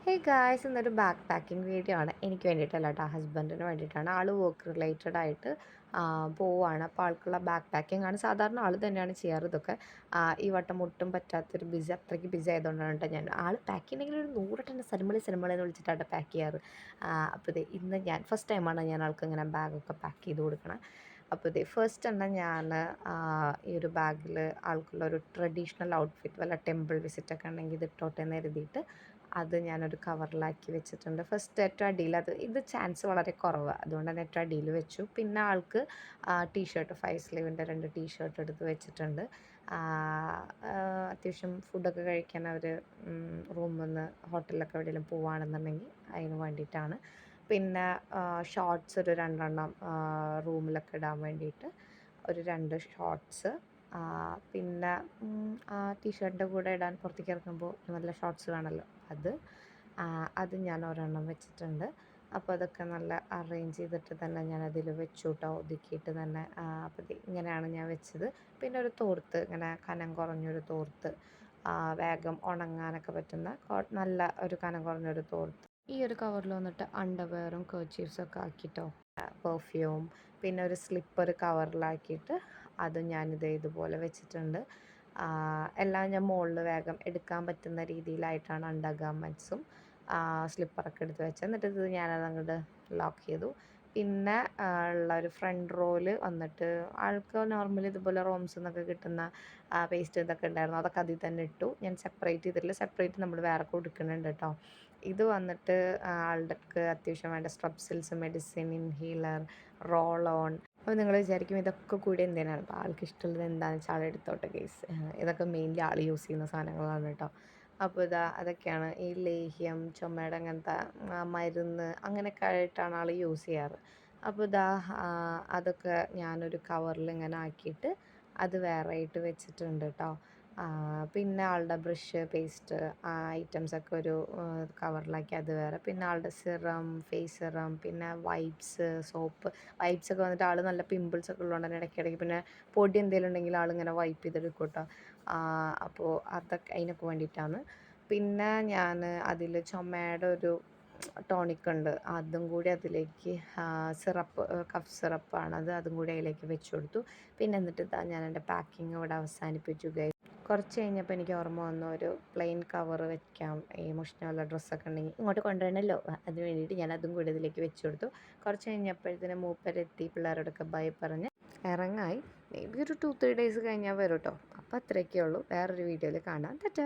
Hey guys, ഇന്നൊരു back packing video ആണ്. എനിക്ക് വേണ്ടിയിട്ടല്ല കേട്ടോ, ഹസ്ബൻഡിന് വേണ്ടിയിട്ടാണ്. ആൾ വർക്ക് റിലേറ്റഡ് ആയിട്ട് പോവുകയാണ്. അപ്പോൾ ആൾക്കുള്ള ബാക്ക് പാക്കിംഗ് ആണ്. സാധാരണ ആൾ തന്നെയാണ് ചെയ്യാറ് ഇതൊക്കെ. ഈ വട്ടം ഒട്ടും പറ്റാത്തൊരു ബിസി, അത്രയ്ക്ക് ബിസി ആയതുകൊണ്ടാണ് കേട്ടോ ഞാൻ ആൾ പാക്ക് ചെയ്യണമെങ്കിൽ ഒരു 100 സിനിമകളെന്ന് വിളിച്ചിട്ടാണ് പാക്ക് ചെയ്യാറ്. അപ്പോൾ ഇത് ഇന്ന് ഞാൻ ഫസ്റ്റ് ടൈമാണ് ഞാൻ ആൾക്ക് ഇങ്ങനെ ബാഗൊക്കെ പാക്ക് ചെയ്ത് കൊടുക്കണം. അപ്പോൾ ഇത് ഫസ്റ്റ് തന്നെ ഞാൻ ഈ ഒരു ബാഗിൽ ആൾക്കുള്ള ഒരു ട്രഡീഷണൽ ഔട്ട്ഫിറ്റ്, വല്ല ടെമ്പിൾ വിസിറ്റൊക്കെ ഉണ്ടെങ്കിൽ ഇത് ഇട്ടോട്ടെ എന്ന് കരുതിയിട്ട് അത് ഞാനൊരു കവറിലാക്കി വെച്ചിട്ടുണ്ട്. ഫസ്റ്റ് ഏറ്റവും അടിയിൽ ഇത് ചാൻസ് വളരെ കുറവാണ്, അതുകൊണ്ട് തന്നെ ഏറ്റവും അടിയിൽ വെച്ചു. പിന്നെ ആൾക്ക് ടീഷർട്ട് 5 സ്ലീവിൻ്റെ 2 ടീഷർട്ട് എടുത്ത് വെച്ചിട്ടുണ്ട്. അത്യാവശ്യം ഫുഡൊക്കെ കഴിക്കാൻ അവർ റൂമിൽ നിന്ന് ഹോട്ടലിലൊക്കെ എവിടെയെങ്കിലും പോവുകയാണെന്നുണ്ടെങ്കിൽ അതിന് വേണ്ടിയിട്ടാണ്. പിന്നെ ഷോർട്സ് ഒരു 2 എണ്ണം റൂമിലൊക്കെ ഇടാൻ വേണ്ടിയിട്ട് ഒരു 2 ഷോർട്സ്. പിന്നെ ടീഷർട്ടിൻ്റെ കൂടെ ഇടാൻ പുറത്തേക്ക് ഇറങ്ങുമ്പോൾ നല്ല ഷോർട്സ് വേണമല്ലോ, അത് ഞാൻ ഒരെണ്ണം വെച്ചിട്ടുണ്ട്. അപ്പോൾ അതൊക്കെ നല്ല അറേഞ്ച് ചെയ്തിട്ട് തന്നെ ഞാൻ അതിൽ വെച്ചു കേട്ടോ, ഒതുക്കിയിട്ട് തന്നെ. അപ്പോൾ ഇങ്ങനെയാണ് ഞാൻ വെച്ചത്. പിന്നെ ഒരു തോർത്ത്, ഇങ്ങനെ കനം കുറഞ്ഞൊരു തോർത്ത്, വേഗം ഉണങ്ങാനൊക്കെ പറ്റുന്ന നല്ല ഒരു കനം കുറഞ്ഞൊരു തോർത്ത്. ഈ ഒരു കവറിൽ വന്നിട്ട് അണ്ടർവെയറും കർച്ചീഫ്സൊക്കെ ആക്കിയിട്ടോ, പെർഫ്യൂം, പിന്നെ ഒരു സ്ലിപ്പർ കവറിലാക്കിയിട്ട് അത് ഞാനിത് ഇതുപോലെ വെച്ചിട്ടുണ്ട്. എല്ലാം ഞാൻ മുകളിൽ വേഗം എടുക്കാൻ പറ്റുന്ന രീതിയിലായിട്ടാണ് അണ്ടർ ഗാർമെൻറ്റ്സും സ്ലിപ്പറൊക്കെ എടുത്ത് വെച്ചത്. എന്നിട്ട് ഇത് ഞാനത് അങ്ങോട്ട് ലോക്ക് ചെയ്തു. പിന്നെ ഉള്ള ഒരു ഫ്രണ്ട് റോല് വന്നിട്ട് ആൾക്ക് നോർമലി ഇതുപോലെ റോംസിൽ നിന്നൊക്കെ കിട്ടുന്ന പേസ്റ്റ് ഇതൊക്കെ ഉണ്ടായിരുന്നു, അതൊക്കെ അതിൽ തന്നെ ഇട്ടു. ഞാൻ സെപ്പറേറ്റ് ചെയ്തിട്ടില്ല, സെപ്പറേറ്റ് നമ്മൾ വേറെ കൊടുക്കുന്നുണ്ട് കേട്ടോ. ഇത് വന്നിട്ട് ആളുടെ അത്യാവശ്യം വേണ്ട സ്ട്രപ്സിൽസ്, മെഡിസിൻ, ഇൻഹീലർ, റോൾ ഓൺ. അപ്പോൾ നിങ്ങൾ വിചാരിക്കും ഇതൊക്കെ കൂടി എന്തിനാണ്? അപ്പോൾ ആൾക്ക് ഇഷ്ടമുള്ളത് എന്താണെന്ന് വെച്ചാൽ ആൾ എടുത്തോട്ടെ കേസ്. ഇതൊക്കെ മെയിൻലി ആൾ യൂസ് ചെയ്യുന്ന സാധനങ്ങളാണ് കേട്ടോ. അപ്പോൾ അതൊക്കെയാണ് ഈ ലേഹ്യം, ചുമയുടെ അങ്ങനത്തെ മരുന്ന്, അങ്ങനെയൊക്കെ ആയിട്ടാണ് ആൾ യൂസ് ചെയ്യാറ്. അപ്പോൾ അതൊക്കെ ഞാനൊരു കവറിൽ ഇങ്ങനെ ആക്കിയിട്ട് അത് വേറെ ആയിട്ട് വെച്ചിട്ടുണ്ട് കേട്ടോ. പിന്നെ ആളുടെ ബ്രഷ്, പേസ്റ്റ്, ഐറ്റംസൊക്കെ ഒരു കവറിലാക്കി അത് വേറെ. പിന്നെ ആളുടെ സിറം, ഫേസ് സിറം, പിന്നെ വൈപ്സ്, സോപ്പ്. വൈപ്സൊക്കെ വന്നിട്ട് ആൾ നല്ല പിമ്പിൾസൊക്കെ ഉള്ളതുകൊണ്ട് തന്നെ ഇടയ്ക്കിടയ്ക്ക് പിന്നെ പൊടി എന്തെങ്കിലും ഉണ്ടെങ്കിൽ ആളിങ്ങനെ വൈപ്പ് ചെയ്തെടുക്കും കേട്ടോ. അപ്പോൾ അതൊക്കെ അതിനൊക്കെ വേണ്ടിയിട്ടാണ്. പിന്നെ ഞാൻ അതിൽ ചുമയുടെ ഒരു ടോണിക് ഉണ്ട്, അതും കൂടി അതിലേക്ക് സിറപ്പ്, കഫ് സിറപ്പാണത്, അതും കൂടി അതിലേക്ക് വെച്ച് കൊടുത്തു. പിന്നെ എന്നിട്ട് ഞാൻ എൻ്റെ പാക്കിങ് ഇവിടെ അവസാനിപ്പിച്ചു ഗൈസ്. കുറച്ച് കഴിഞ്ഞപ്പോൾ എനിക്ക് ഓർമ്മ വന്നു, ഒരു പ്ലെയിൻ കവർ വെക്കാം, ഈ മുഷ്ണമുള്ള ഡ്രസ്സൊക്കെ ഉണ്ടെങ്കിൽ ഇങ്ങോട്ട് കൊണ്ടുവരണമല്ലോ, അതിന് വേണ്ടിയിട്ട് ഞാൻ അതും കൂടി ഇതിലേക്ക് വെച്ച് കൊടുത്തു. കുറച്ച് കഴിഞ്ഞപ്പോഴത്തേന് മൂപ്പരെത്തി, പിള്ളേരോടൊക്കെ ബൈ പറഞ്ഞ് ഇറങ്ങായി. മേ ബി ഒരു 2-3 ഡേയ്സ് കഴിഞ്ഞാൽ വരും കേട്ടോ. അപ്പോൾ അത്രയൊക്കെ ഉള്ളൂ. വേറൊരു വീഡിയോയിൽ കാണാം. ടാറ്റാ.